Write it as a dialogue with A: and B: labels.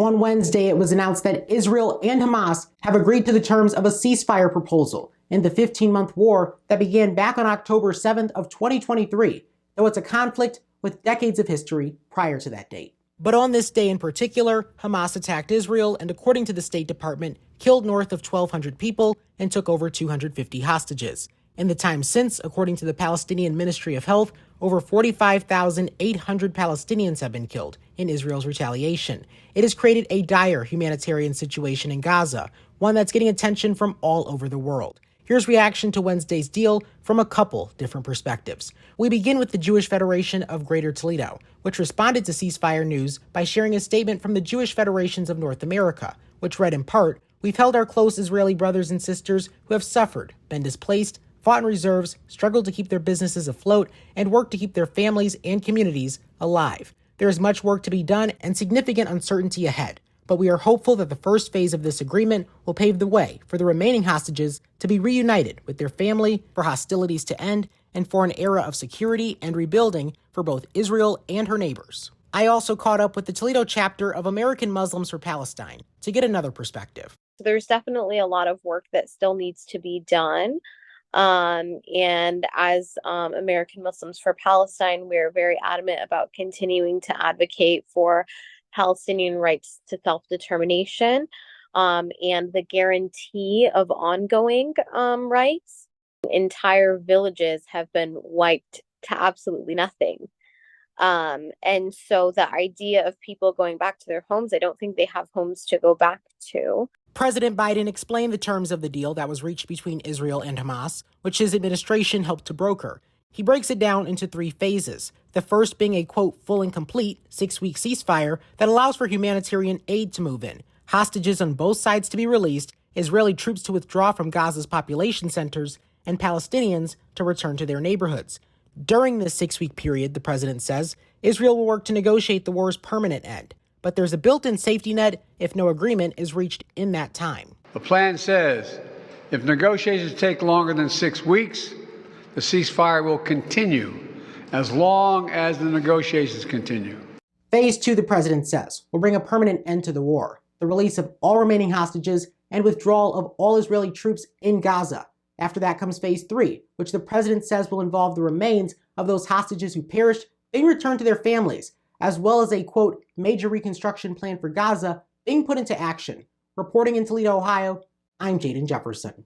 A: On Wednesday, it was announced that Israel and Hamas have agreed to the terms of a ceasefire proposal in the 15-month war that began back on October 7th of 2023, though it's a conflict with decades of history prior to that date. But on this day in particular, Hamas attacked Israel and, according to the State Department, killed north of 1,200 people and took over 250 hostages. In the time since, according to the Palestinian Ministry of Health, over 45,800 Palestinians have been killed in Israel's retaliation. It has created a dire humanitarian situation in Gaza, one that's getting attention from all over the world. Here's reaction to Wednesday's deal from a couple different perspectives. We begin with the Jewish Federation of Greater Toledo, which responded to ceasefire news by sharing a statement from the Jewish Federations of North America, which read in part, "We've held our close Israeli brothers and sisters who have suffered, been displaced, fought in reserves, struggled to keep their businesses afloat, and worked to keep their families and communities alive. There is much work to be done and significant uncertainty ahead, but we are hopeful that the first phase of this agreement will pave the way for the remaining hostages to be reunited with their family, for hostilities to end, and for an era of security and rebuilding for both Israel and her neighbors." I also caught up with the Toledo chapter of American Muslims for Palestine to get another perspective.
B: There's definitely a lot of work that still needs to be done. And as American Muslims for Palestine, we're very adamant about continuing to advocate for Palestinian rights to self-determination and the guarantee of ongoing rights. Entire villages have been wiped to absolutely nothing. And so the idea of people going back to their homes, I don't think they have homes to go back to.
A: President Biden explained the terms of the deal that was reached between Israel and Hamas, which his administration helped to broker. He breaks it down into three phases, the first being a, quote, full and complete 6-week ceasefire that allows for humanitarian aid to move in, hostages on both sides to be released, Israeli troops to withdraw from Gaza's population centers, and Palestinians to return to their neighborhoods. During this 6-week period, the president says, Israel will work to negotiate the war's permanent end. But there's a built-in safety net if no agreement is reached in that time.
C: The plan says if negotiations take longer than 6 weeks, the ceasefire will continue as long as the negotiations continue.
A: Phase 2, the president says, will bring a permanent end to the war, the release of all remaining hostages, and withdrawal of all Israeli troops in Gaza. After that comes Phase 3, which the president says will involve the remains of those hostages who perished being returned to their families, as well as a, quote, major reconstruction plan for Gaza being put into action. Reporting in Toledo, Ohio, I'm Jaden Jefferson.